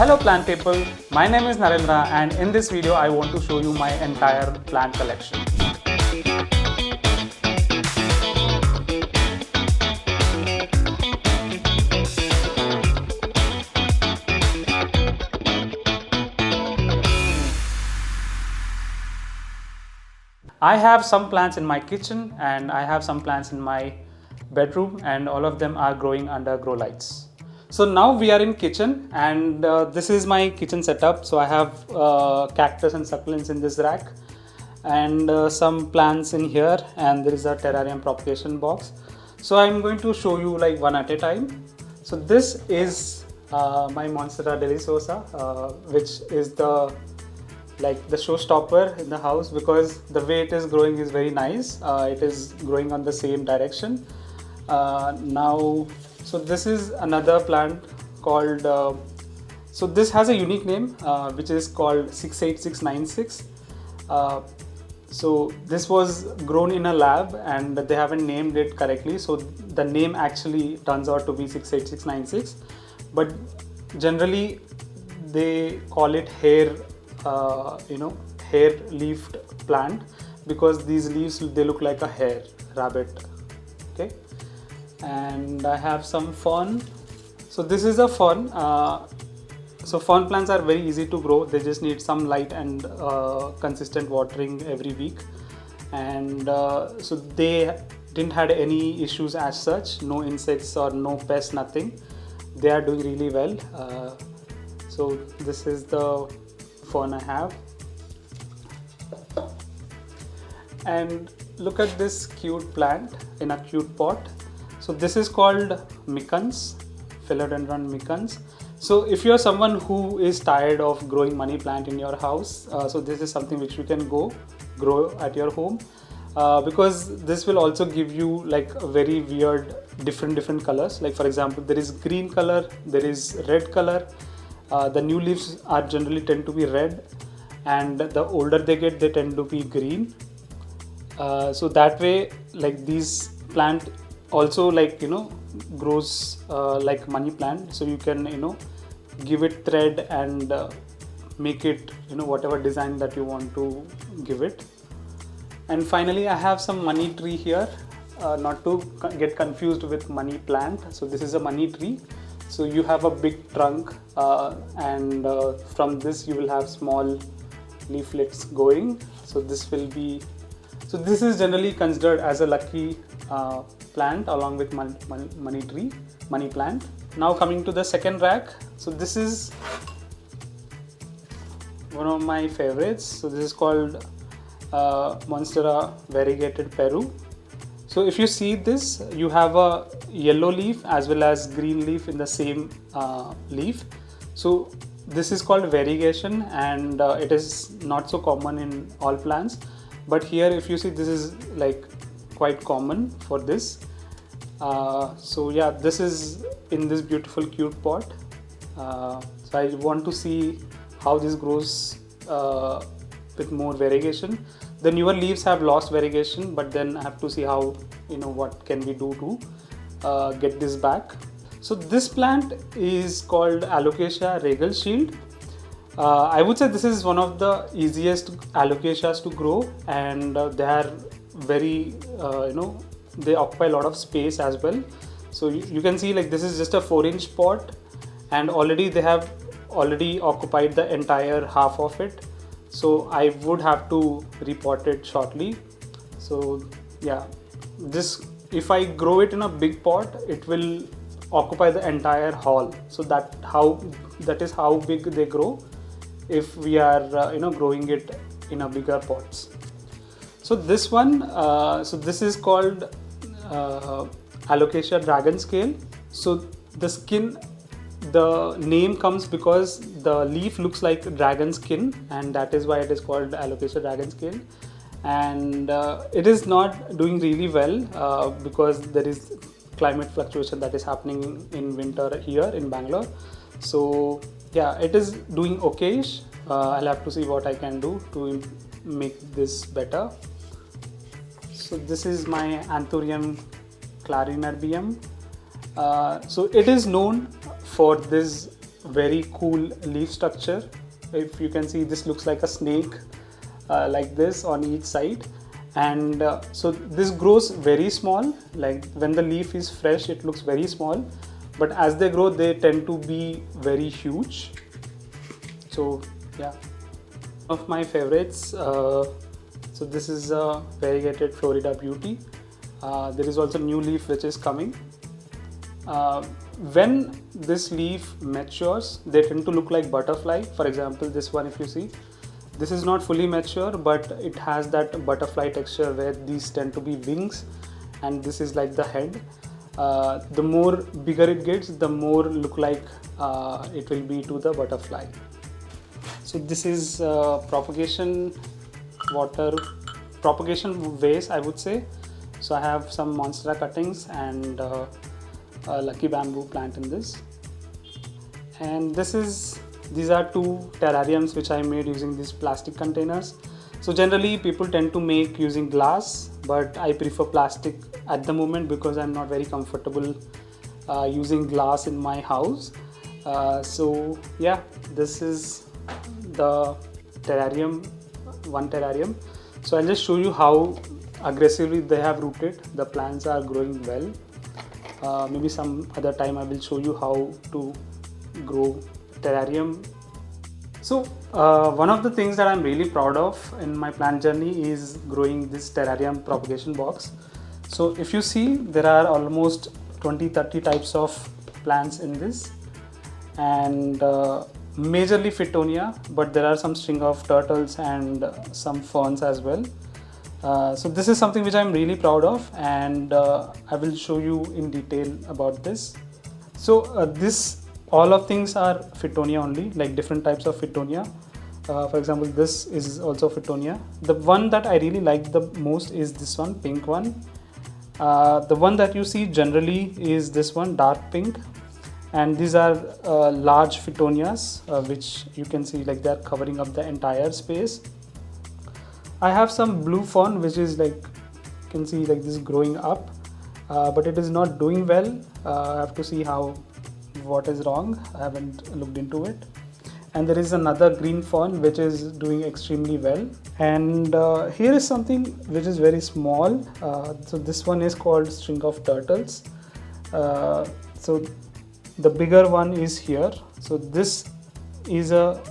Hello plant people, my name is Narendra and in this video I want to show you my entire plant collection. I have some plants in my kitchen and I have some plants in my bedroom, and all of them are growing under grow lights. So now we are in kitchen, and this is my kitchen setup. So I have cactus and succulents in this rack, and some plants in here, and there is a terrarium propagation box. So I'm going to show you like one at a time. So this is my Monstera Deliciosa, which is the showstopper in the house, because the way it is growing is very nice. It is growing on the same direction. So this is another plant called, so this has a unique name which is called 68696. So this was grown in a lab and they haven't named it correctly, so the name actually turns out to be 68696, but generally they call it hair leafed plant, because these leaves, they look like a hare, rabbit. Okay. And I have some fern. So this is a fern. So fern plants are very easy to grow. They just need some light and consistent watering every week. And so they didn't had any issues as such. No insects or no pests, nothing. They are doing really well. So this is the fern I have. And look at this cute plant in a cute pot. So this is called micans, philodendron micans. So if you're someone who is tired of growing money plant in your house, so this is something which you can grow at your home, because this will also give you like a very weird different colors. Like for example, there is green color, there is red color. The new leaves are generally tend to be red, and the older they get, they tend to be green. So that way, like these plant also grows like money plant. So you can give it thread and make it whatever design that you want to give it. And finally, I have some money tree here, not to get confused with money plant. So this is a money tree. So you have a big trunk, and from this you will have small leaflets going. So this is generally considered as a lucky plant along with money plant. Now coming to the second rack. So this is one of my favorites. So this is called Monstera Variegated Peru. So if you see this, you have a yellow leaf as well as green leaf in the same leaf. So this is called variegation, and it is not so common in all plants. But here, if you see, this is like quite common for this. So yeah, this is in this beautiful cute pot. So I want to see how this grows with more variegation. The newer leaves have lost variegation, but then I have to see how, what can we do to get this back. So this plant is called Alocasia Regal Shield. I would say this is one of the easiest Alocasias to grow, and they are very, they occupy a lot of space as well. So you can see like this is just a 4-inch pot, and already they have occupied the entire half of it. So I would have to repot it shortly. So yeah, this, if I grow it in a big pot, it will occupy the entire hall. So that is how big they grow if we are growing it in a bigger pots. So this one, so this is called Alocasia dragon scale. So the name comes because the leaf looks like dragon skin, and that is why it is called Alocasia dragon scale. And it is not doing really well because there is climate fluctuation that is happening in winter here in Bangalore. So yeah, it is doing okayish. I'll have to see what I can do to make this better. So this is my Anthurium clarinerbium. So it is known for this very cool leaf structure. If you can see, this looks like a snake, like this on each side. And so this grows very small. Like when the leaf is fresh, it looks very small, but as they grow, they tend to be very huge. So yeah, one of my favorites. So this is a variegated Florida Beauty. There is also new leaf which is coming. When this leaf matures, they tend to look like butterfly. For example, this one, if you see, this is not fully mature, but it has that butterfly texture where these tend to be wings, and this is like the head. The more bigger it gets, the more look like it will be to the butterfly. So this is propagation vase, I would say. So I have some Monstera cuttings and a lucky bamboo plant in this. And these are two terrariums which I made using these plastic containers. So generally people tend to make using glass, but I prefer plastic at the moment because I'm not very comfortable using glass in my house. So yeah, this is the terrarium, one terrarium. So I'll just show you how aggressively they have rooted. The plants are growing well. Maybe some other time I will show you how to grow terrarium. So one of the things that I'm really proud of in my plant journey is growing this terrarium propagation box. So if you see, there are almost 20-30 types of plants in this, and majorly Fittonia, but there are some string of turtles and some ferns as well. So this is something which I'm really proud of, and I will show you in detail about this. So all of things are Fittonia only, like different types of Fittonia. For example, this is also Fittonia. The one that I really like the most is this one, pink one. The one that you see generally is this one, dark pink. And these are large Fittonias, which you can see like they're covering up the entire space. I have some blue fern, which is like, you can see like this growing up, but it is not doing well. I have to see what is wrong. I haven't looked into it. And there is another green fern which is doing extremely well. And here is something which is very small. So this one is called string of turtles. So the bigger one is here. So this is a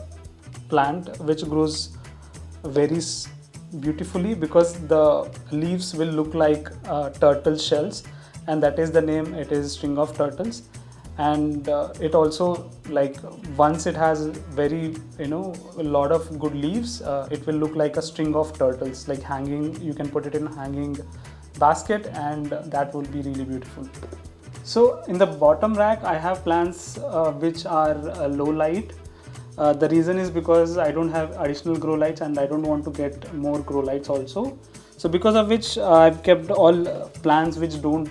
plant which grows very beautifully because the leaves will look like turtle shells, and that is the name. It is string of turtles. And it also, like, once it has very a lot of good leaves, it will look like a string of turtles, like hanging. You can put it in a hanging basket, and that will be really beautiful. So in the bottom rack I have plants which are low light. The reason is because I don't have additional grow lights, and I don't want to get more grow lights also. So because of which I've kept all plants which don't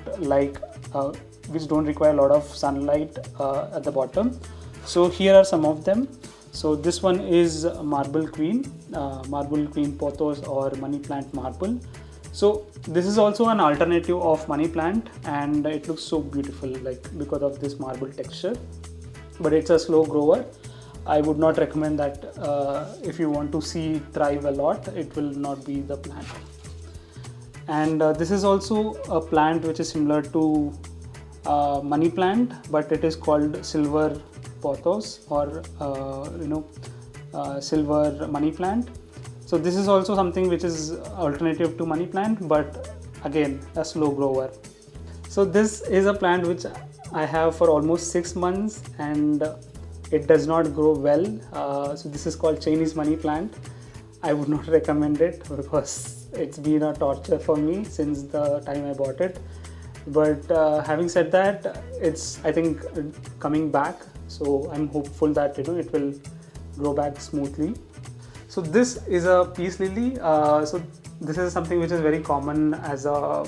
require a lot of sunlight at the bottom. So here are some of them. So this one is marble queen pothos, or money plant marble. So this is also an alternative of money plant, and it looks so beautiful, like because of this marble texture, but it's a slow grower. I would not recommend that. If you want to see it thrive a lot, it will not be the plant. And this is also a plant which is similar to money plant, but it is called silver pothos, or silver money plant. So this is also something which is alternative to money plant, but again a slow grower. So this is a plant which I have for almost 6 months, and it does not grow well. So this is called Chinese money plant. I would not recommend it because it's been a torture for me since the time I bought it. But having said that, it's, I think, coming back. So I'm hopeful that it will grow back smoothly. So this is a peace lily. So this is something which is very common as a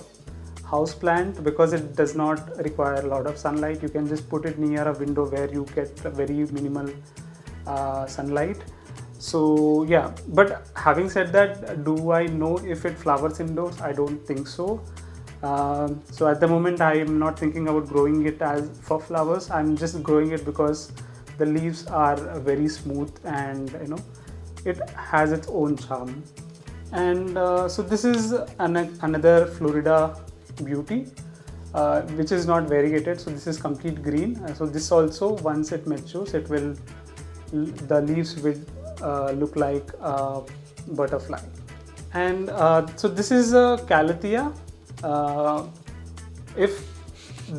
house plant because it does not require a lot of sunlight. You can just put it near a window where you get very minimal sunlight. So yeah, but having said that, do I know if it flowers indoors? I don't think so. So at the moment I am not thinking about growing it as for flowers. I'm just growing it because the leaves are very smooth, and it has its own charm. And so this is another Florida beauty, which is not variegated. So this is complete green. So this also, once it matures, the leaves will look like a butterfly. And so this is a Calathea. If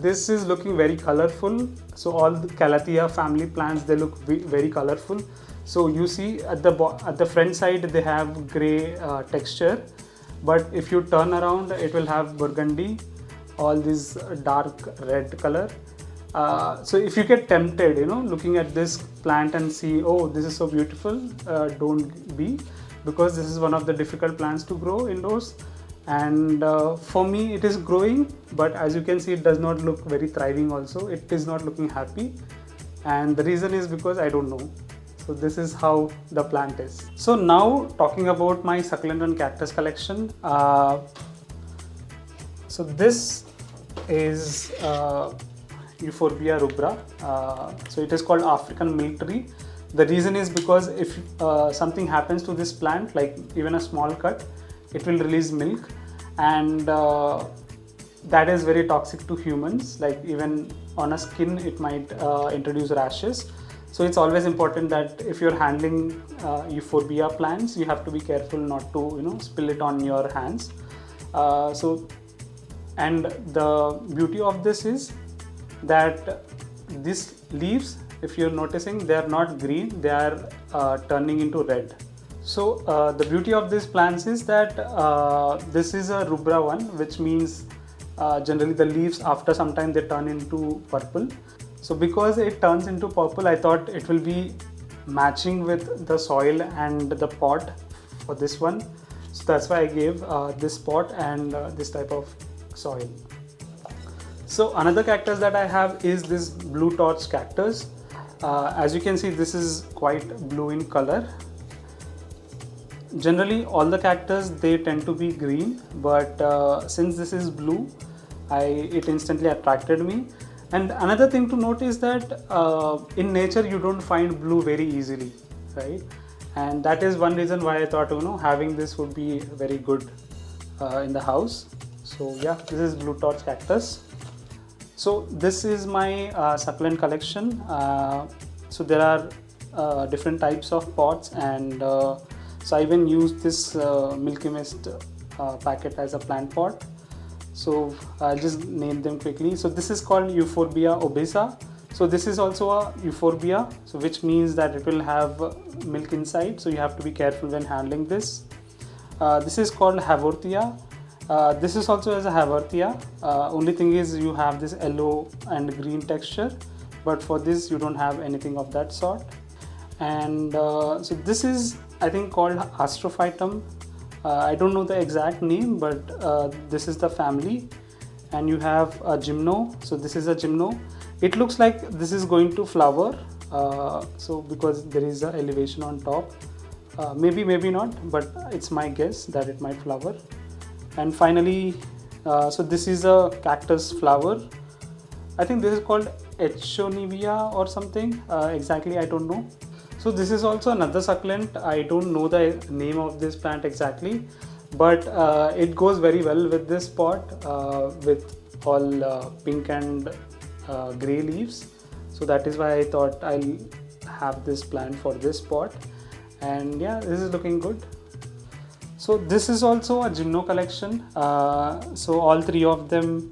this is looking very colorful, so all the Calathea family plants, they look very colorful. So you see at the front side they have gray texture, but if you turn around it will have burgundy, all this dark red color. So if you get tempted, looking at this plant and see, oh, this is so beautiful, don't be, because this is one of the difficult plants to grow indoors. And for me it is growing, but as you can see, it does not look very thriving also. It is not looking happy, and the reason is because I don't know. So this is how the plant is. So now talking about my succulent and cactus collection. So this is Euphorbia rubra. So it is called African milk tree. The reason is because if something happens to this plant, like even a small cut, it will release milk, and that is very toxic to humans. Like even on a skin, it might introduce rashes. So it's always important that if you're handling Euphorbia plants, you have to be careful not to spill it on your hands. And the beauty of this is that these leaves, if you're noticing, they are not green, they are turning into red. So the beauty of these plants is that this is a rubra one, which means generally the leaves after some time they turn into purple. So because it turns into purple, I thought it will be matching with the soil and the pot for this one. So that's why I gave this pot and this type of soil. So another cactus that I have is this blue torch cactus. As you can see, this is quite blue in color. Generally all the cactus, they tend to be green, but since this is blue, it instantly attracted me. And another thing to note is that in nature you don't find blue very easily, right? And that is one reason why I thought having this would be very good in the house. So yeah, this is blue torch cactus. So this is my succulent collection. So there are different types of pots, and so I even used this Milky Mist packet as a plant pot. So I'll just name them quickly. So this is called Euphorbia obesa. So this is also a Euphorbia, so which means that it will have milk inside. So you have to be careful when handling this. This is called Haworthia. This is also as a Haworthia. Only thing is you have this yellow and green texture, but for this you don't have anything of that sort. And so this is, I think, called Astrophytum. I don't know the exact name, but this is the family. And you have a gymno. So this is a gymno. It looks like this is going to flower. So because there is an elevation on top, maybe not, but it's my guess that it might flower. And finally, so this is a cactus flower. I think this is called Echonivia or something. Exactly, I don't know. So this is also another succulent. I don't know the name of this plant exactly, but it goes very well with this pot with all pink and grey leaves. So that is why I thought I'll have this plant for this pot. And yeah, this is looking good. So this is also a gymno collection. So all three of them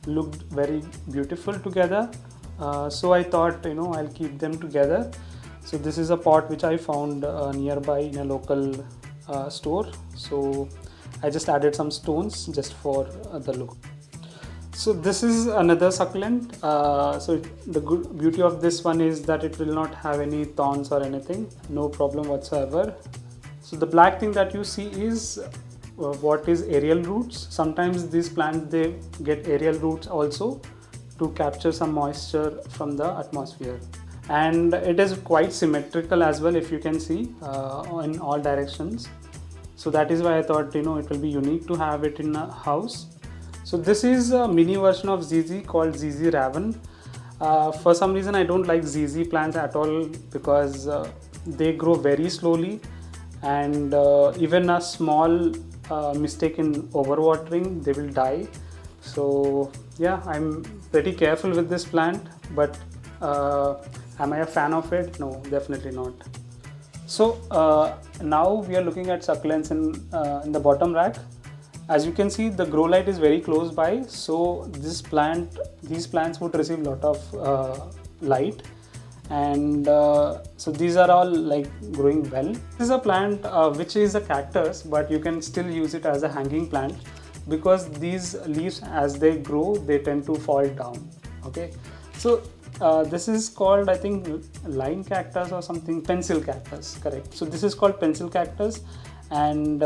looked very beautiful together. So I thought I'll keep them together. So this is a pot which I found nearby in a local store. So I just added some stones just for the look. So this is another succulent. So the good beauty of this one is that it will not have any thorns or anything, no problem whatsoever. So the black thing that you see is what is aerial roots. Sometimes these plants, they get aerial roots also to capture some moisture from the atmosphere. And it is quite symmetrical as well, if you can see in all directions. So that is why I thought it will be unique to have it in a house. So this is a mini version of ZZ called ZZ Raven. For some reason I don't like ZZ plants at all, because they grow very slowly, and even a small mistake in overwatering, they will die. So yeah, I'm pretty careful with this plant, but am I a fan of it? No, definitely not. So now we are looking at succulents in the bottom rack. As you can see, the grow light is very close by, so these plants would receive a lot of light, and so these are all like growing well. This is a plant which is a cactus, but you can still use it as a hanging plant, because these leaves, as they grow, they tend to fall down. Okay, so this is called, I think, line cactus or something, pencil cactus, correct. So this is called pencil cactus, and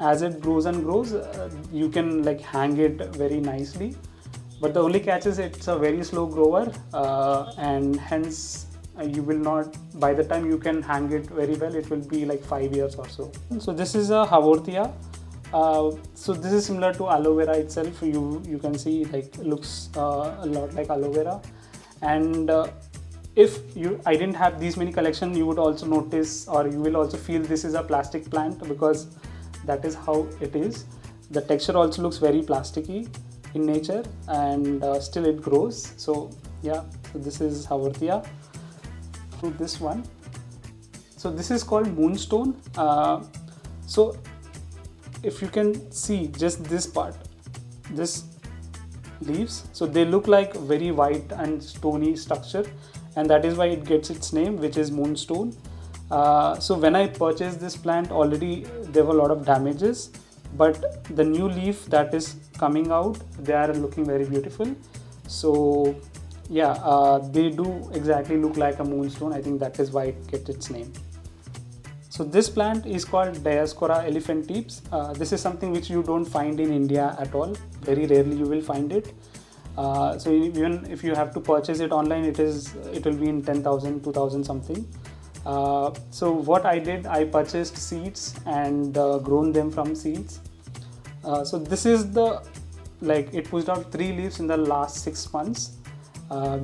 as it grows and grows, you can like hang it very nicely, but the only catch is it's a very slow grower, and hence you will not, by the time you can hang it very well, it will be like 5 years or so. So this is a Haworthia. So this is similar to aloe vera itself. You can see like looks a lot like aloe vera, and if I didn't have these many collection, you would also notice, or you will also feel this is a plastic plant, because that is how it is. The texture also looks very plasticky in nature, and still it grows. So yeah, so this is Haworthia. To this one, so this is called moonstone. So if you can see just this part, this leaves, so they look like very white and stony structure, and that is why it gets its name, which is moonstone. So when I purchased this plant, already there were a lot of damages, but the new leaf that is coming out, they are looking very beautiful. So yeah, they do exactly look like a moonstone. I think that is why it gets its name. So this plant is called Dioscora elephantips. This is something which you don't find in India at all. Very rarely you will find it. So even if you have to purchase it online, it will be in 10,000, 2,000 something. So what I did, I purchased seeds and grown them from seeds. So this is it pushed out 3 leaves in the last 6 months,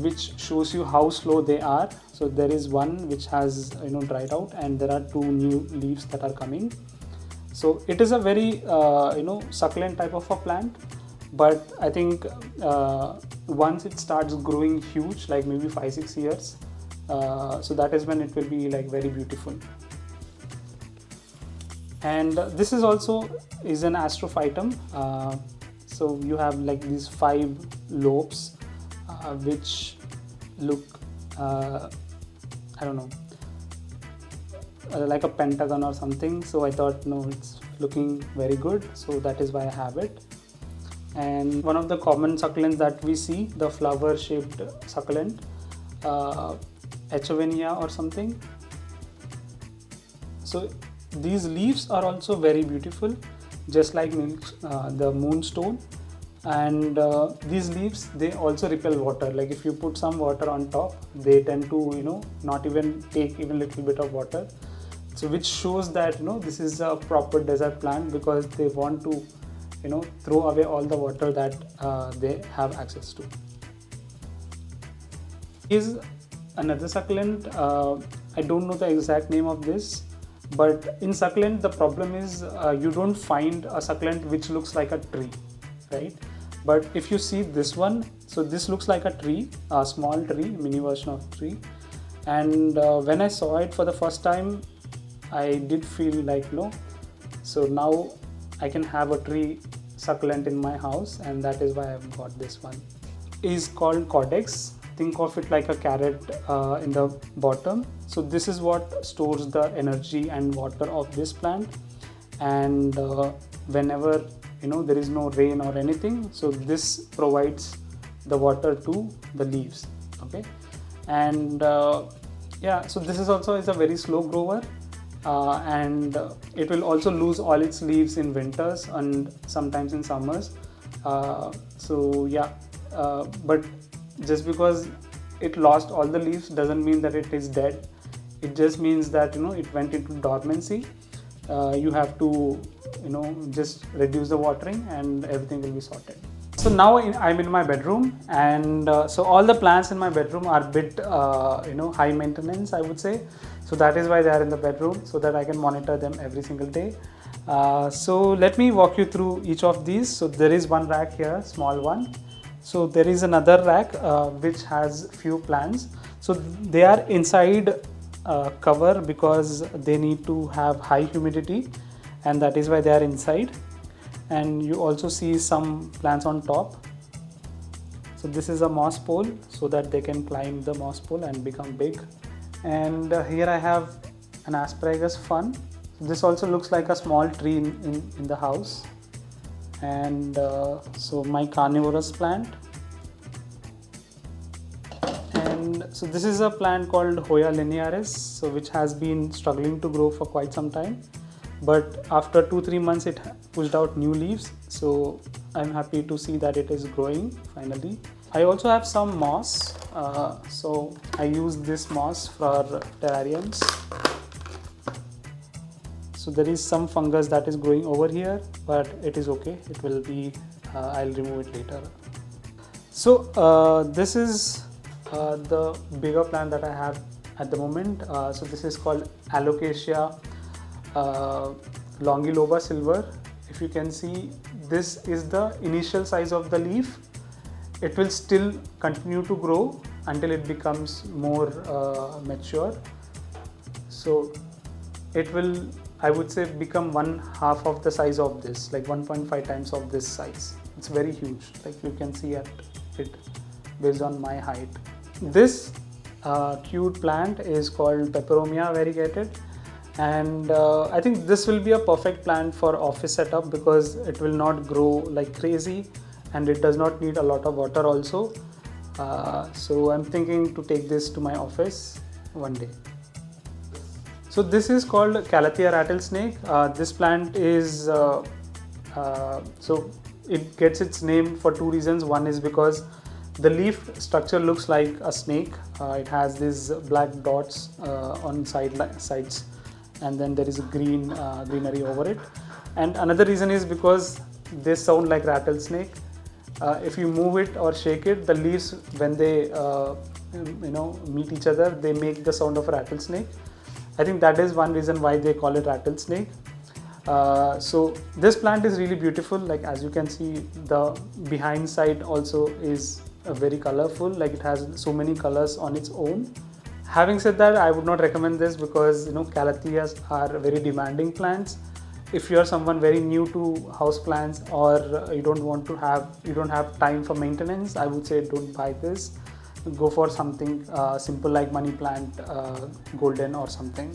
which shows you how slow they are. So there is one which has dried out, and there are 2 new leaves that are coming. So it is a very succulent type of a plant, but I think once it starts growing huge, like maybe 5-6 years, so that is when it will be like very beautiful. And this is also an astrophytum. So you have like these 5 lobes, which look I don't know, like a pentagon or something. So I thought, no, it's looking very good, so that is why I have it. And one of the common succulents that we see, the flower shaped succulent, Echovenia or something. So these leaves are also very beautiful, just like the moonstone. And these leaves, they also repel water. Like if you put some water on top, they tend to not even take even little bit of water. So which shows that this is a proper desert plant, because they want to throw away all the water that they have access to. Is another succulent. I don't know the exact name of this, but in succulent the problem is you don't find a succulent which looks like a tree, right? But if you see this one, so this looks like a tree, a small tree, mini version of tree. And when I saw it for the first time, I did feel like no. So now I can have a tree succulent in my house, and that is why I've got this one. It is called Codex. Think of it like a carrot in the bottom. So this is what stores the energy and water of this plant. And whenever there is no rain or anything, so this provides the water to the leaves. Okay, and yeah, so this is also a very slow grower, and it will also lose all its leaves in winters and sometimes in summers. So yeah, but just because it lost all the leaves doesn't mean that it is dead. It just means that it went into dormancy. You have to just reduce the watering, and everything will be sorted. So So now I'm in my bedroom, and so all the plants in my bedroom are a bit high maintenance, I would say. So that is why they are in the bedroom, so that I can monitor them every single day. So let me walk you through each of these. So there is one rack here, small one. So there is another rack which has few plants. So they are inside cover because they need to have high humidity, and that is why they are inside. And you also see some plants on top. So this is a moss pole, so that they can climb the moss pole and become big. And here I have an asparagus fern. This also looks like a small tree in the house. And so my carnivorous plant. And so this is a plant called Hoya linearis, so which has been struggling to grow for quite some time. But after 2-3 months it pushed out new leaves, so I'm happy to see that it is growing finally. I also have some moss, so I use this moss for terrariums. So there is some fungus that is growing over here, but it is okay, it will be, I'll remove it later. So this is the bigger plant that I have at the moment. So this is called Alocasia longiloba silver. If you can see, this is the initial size of the leaf. It will still continue to grow until it becomes more mature. So it will, I would say, become 1/2 of the size of this, like 1.5 times of this size. It's very huge, like you can see at it based on my height. This cute plant is called Peperomia variegated. And I think this will be a perfect plant for office setup because it will not grow like crazy and it does not need a lot of water also. So I'm thinking to take this to my office one day. So this is called Calathea rattlesnake. This plant is, so it gets its name for 2 reasons. One is because the leaf structure looks like a snake. It has these black dots on sides. And then there is a greenery over it. And another reason is because they sound like rattlesnake. If you move it or shake it, the leaves, when they meet each other, they make the sound of a rattlesnake. I think that is one reason why they call it rattlesnake. So this plant is really beautiful. Like as you can see, the behind side also is very colorful. Like it has so many colors on its own. Having said that, I would not recommend this because Calatheas are very demanding plants. If you are someone very new to house plants or you don't have time for maintenance, I would say don't buy this. Go for something simple like money plant, golden or something.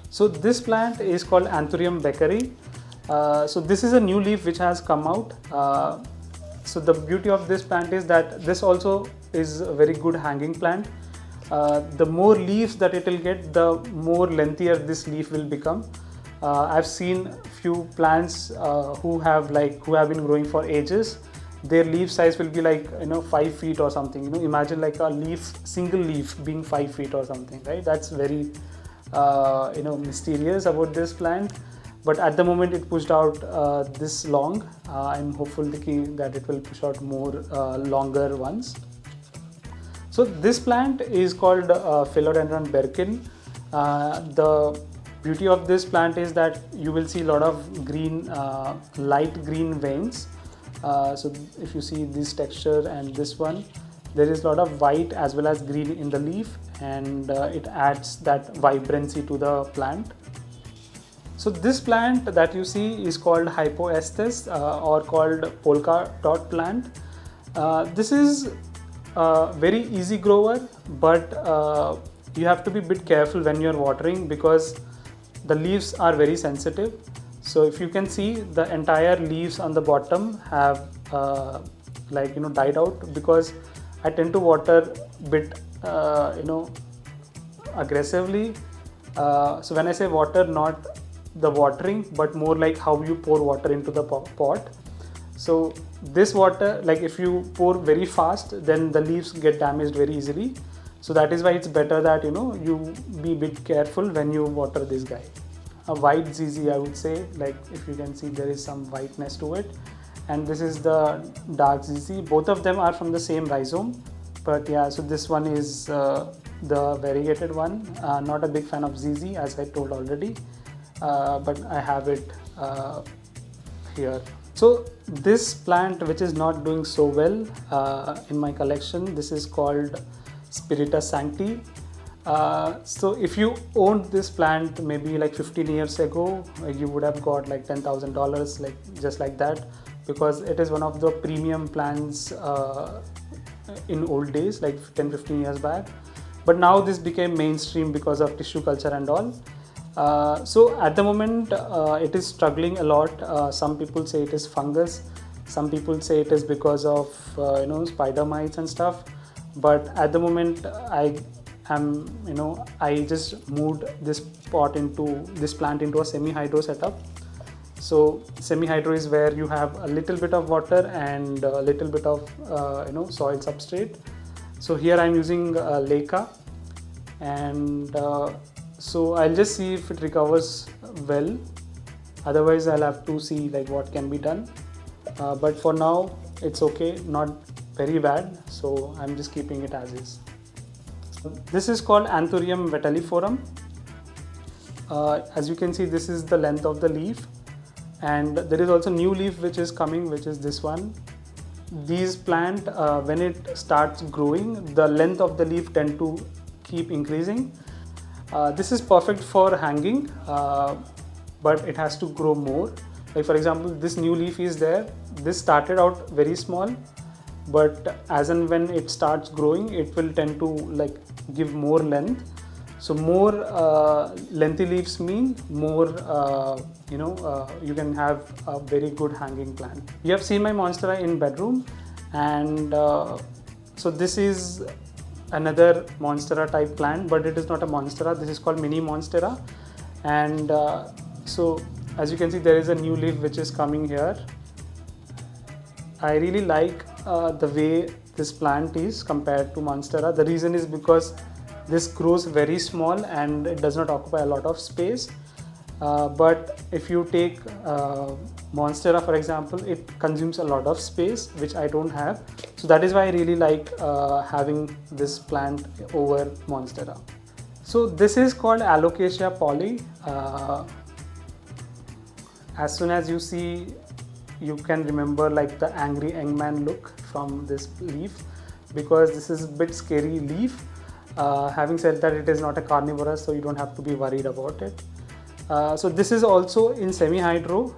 So this plant is called Anthurium beckeri. So this is a new leaf which has come out. So the beauty of this plant is that this also is a very good hanging plant. The more leaves that it will get, the more lengthier this leaf will become. I've seen few plants who have been growing for ages. Their leaf size will be like 5 feet or something. Imagine like a leaf, single leaf being 5 feet or something, right? That's very mysterious about this plant. But at the moment it pushed out this long. I'm hopeful that it will push out more longer ones. So this plant is called Philodendron Birkin. The beauty of this plant is that you will see a lot of green, light green veins. So if you see this texture and this one, there is a lot of white as well as green in the leaf, and it adds that vibrancy to the plant. So this plant that you see is called Hypoestes or called polka dot plant. This is very easy grower, but you have to be a bit careful when you're watering because the leaves are very sensitive. So if you can see, the entire leaves on the bottom have died out because I tend to water a bit aggressively. So when I say water, not the watering but more like how you pour water into the pot. So this water, like if you pour very fast, then the leaves get damaged very easily. So that is why it's better that you be a bit careful when you water this guy. A white ZZ, I would say, like if you can see, there is some whiteness to it. and this is the dark ZZ. Both of them are from the same rhizome, but yeah, so this one is the variegated one. Not a big fan of ZZ, as I told already, but I have it here. So this plant, which is not doing so well in my collection, this is called Spirita Sancti. So if you owned this plant maybe like 15 years ago, you would have got like $10,000, like just like that, because it is one of the premium plants in old days, like 10-15 years back. But now this became mainstream because of tissue culture and all. So at the moment it is struggling a lot. Some people say it is fungus, some people say it is because of spider mites and stuff. But at the moment I just moved this plant into a semi-hydro setup. So semi-hydro is where you have a little bit of water and a little bit of soil substrate. So here I'm using leca, and so I'll just see if it recovers well. Otherwise I'll have to see like what can be done. But for now it's okay, not very bad. So I'm just keeping it as is. This is called Anthurium vitelliforum. As you can see, this is the length of the leaf, and there is also new leaf which is coming, which is this one. These plant when it starts growing, the length of the leaf tend to keep increasing. This is perfect for hanging, but it has to grow more. Like for example, this new leaf is there. This started out very small, but as and when it starts growing, it will tend to like give more length. So more lengthy leaves mean more you can have a very good hanging plant. You have seen my Monstera in bedroom, and so this is another Monstera type plant, but it is not a Monstera. This is called mini Monstera, and so as you can see, there is a new leaf which is coming here. I really like the way this plant is compared to Monstera. The reason is because this grows very small and it does not occupy a lot of space. But if you take Monstera for example, it consumes a lot of space, which I don't have. So that is why I really like having this plant over Monstera. So this is called Alocasia poly. As soon as you see, you can remember like the angry Eggman look from this leaf, because this is a bit scary leaf. Having said that, it is not a carnivorous, so you don't have to be worried about it. So this is also in semi-hydro.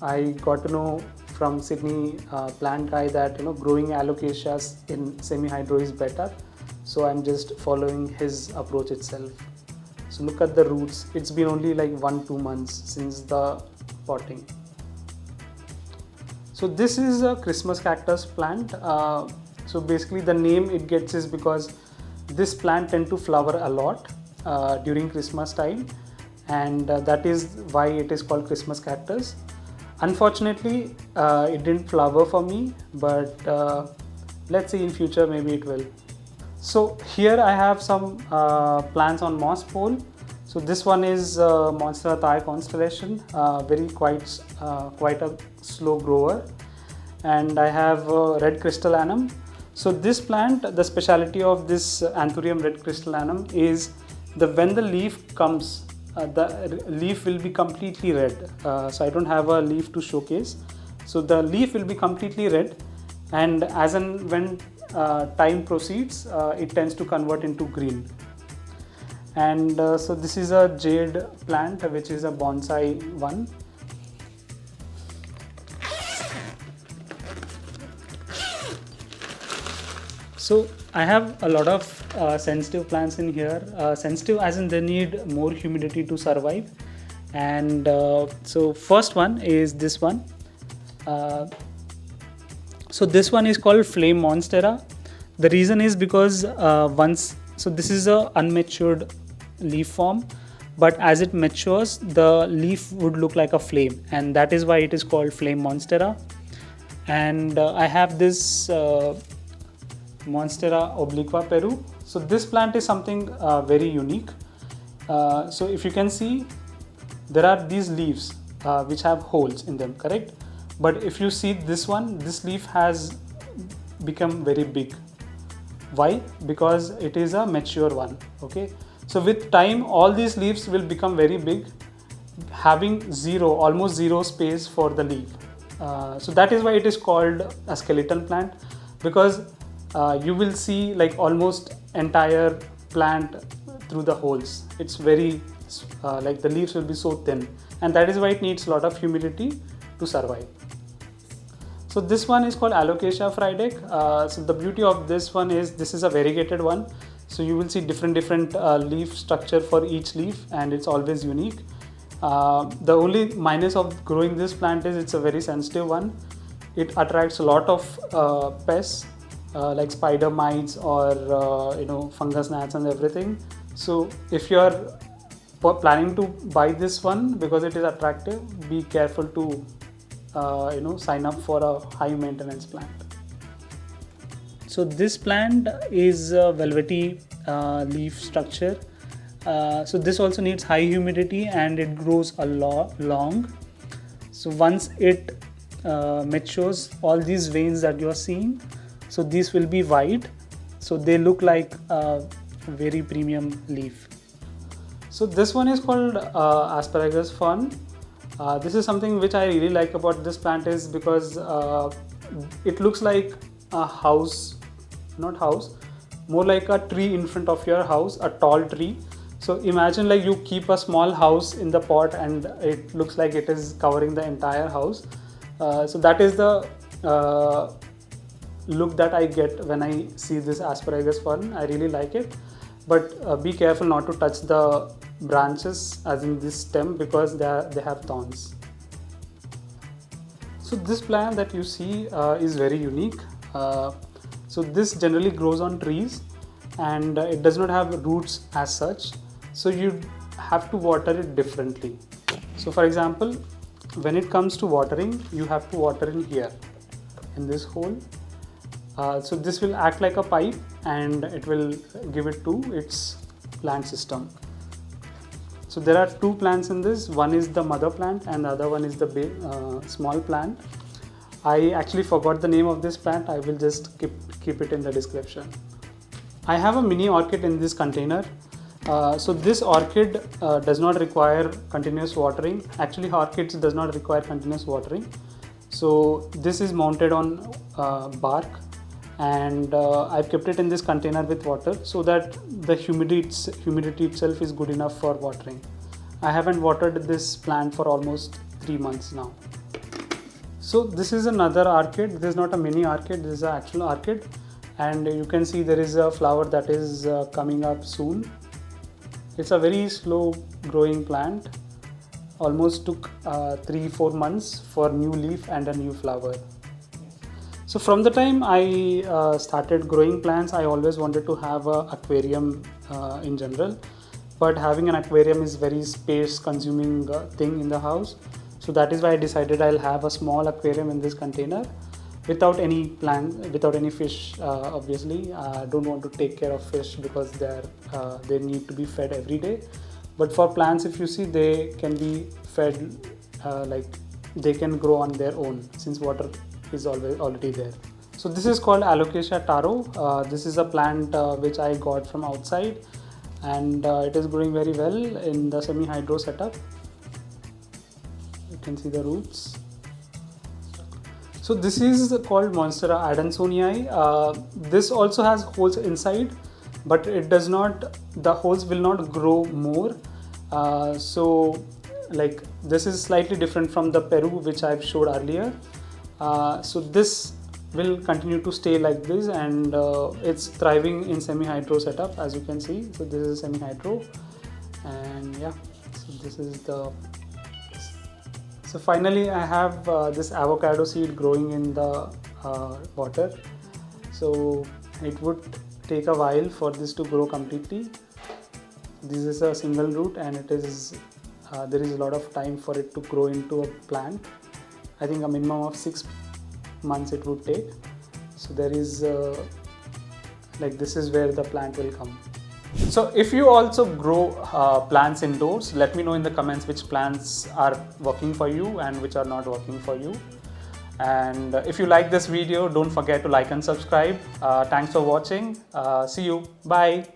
I got to know from Sydney plant guy that growing alocasias in semi-hydro is better. So I'm just following his approach itself. So look at the roots. It's been only like 1-2 months since the potting. So this is a Christmas cactus plant. So basically the name it gets is because this plant tend to flower a lot during Christmas time, and that is why it is called Christmas cactus. Unfortunately it didn't flower for me, but let's see in future, maybe it will. So here I have some plants on moss pole. So this one is Monstera Thai constellation, quite a slow grower, and I have red crystallanum. So this plant, the speciality of this Anthurium red crystallanum is when the leaf comes, the leaf will be completely red. So I don't have a leaf to showcase. So the leaf will be completely red, and as and when time proceeds, it tends to convert into green. And so this is a jade plant, which is a bonsai one. So I have a lot of sensitive plants in here. Sensitive as in they need more humidity to survive. And so first one is this one. So this one is called Flame Monstera. The reason is because so this is a unmatured leaf form, but as it matures, the leaf would look like a flame, and that is why it is called Flame Monstera. And I have this Monstera Obliqua Peru. So this plant is something very unique. So if you can see, there are these leaves which have holes in them, correct? But if you see this one, this leaf has become very big. Why? Because it is a mature one. Okay, so with time all these leaves will become very big, having almost zero space for the leaf. So that is why it is called a skeleton plant, because you will see like almost entire plant through the holes. It's very like the leaves will be so thin, and that is why it needs a lot of humidity to survive. So this one is called Alocasia Frydek. So the beauty of this one is this is a variegated one. So you will see different leaf structure for each leaf, and it's always unique. The only minus of growing this plant is it's a very sensitive one. It attracts a lot of pests like spider mites or fungus gnats and everything. So if you are planning to buy this one because it is attractive, be careful to sign up for a high maintenance plant. So this plant is a velvety leaf structure. So this also needs high humidity and it grows a lot long. So once it matures, all these veins that you are seeing, so these will be white. So they look like a very premium leaf. So this one is called asparagus fern. This is something which I really like about this plant is because it looks like a house, not house, more like a tree in front of your house, a tall tree. So imagine like you keep a small house in the pot and it looks like it is covering the entire house. So that is the look that I get when I see this asparagus fern. I really like it, but be careful not to touch the branches as in this stem because they have thorns. So this plant that you see is very unique. So this generally grows on trees and it does not have roots as such. So you have to water it differently. So for example, when it comes to watering, you have to water in here, in this hole. So this will act like a pipe and it will give it to its plant system. So there are two plants in this. One is the mother plant and the other one is the small plant. I actually forgot the name of this plant. I will just keep it in the description. I have a mini orchid in this container. So this orchid does not require continuous watering. Actually, orchids does not require continuous watering. So this is mounted on bark, and I've kept it in this container with water so that the humidity itself is good enough for watering. I haven't watered this plant for almost 3 months now. So this is another orchid. This is not a mini orchid, this is an actual orchid, and you can see there is a flower that is coming up soon. It's a very slow growing plant. Almost took 3-4 months for new leaf and a new flower. So from the time I started growing plants, I always wanted to have an aquarium in general, but having an aquarium is very space consuming thing in the house. So that is why I decided I'll have a small aquarium in this container without any plant, without any fish. Obviously, I don't want to take care of fish because they need to be fed every day. But for plants, if you see, they can be fed like they can grow on their own since water is already there. So this is called Alocasia taro. This is a plant which I got from outside, and it is growing very well in the semi-hydro setup. You can see the roots. So this is called Monstera adansonii. This also has holes inside, but it does not. The holes will not grow more. So like this is slightly different from the Peru which I've showed earlier. So this will continue to stay like this, and it's thriving in semi-hydro setup, as you can see. So this is semi-hydro, and yeah, so this is the. So finally I have this avocado seed growing in the water. So it would take a while for this to grow completely. This is a single root, and it is there is a lot of time for it to grow into a plant. I think a minimum of 6 months it would take. So there is like this is where the plant will come. So if you also grow plants indoors, let me know in the comments which plants are working for you and which are not working for you. And if you like this video, don't forget to like and subscribe. Thanks for watching. See you. Bye.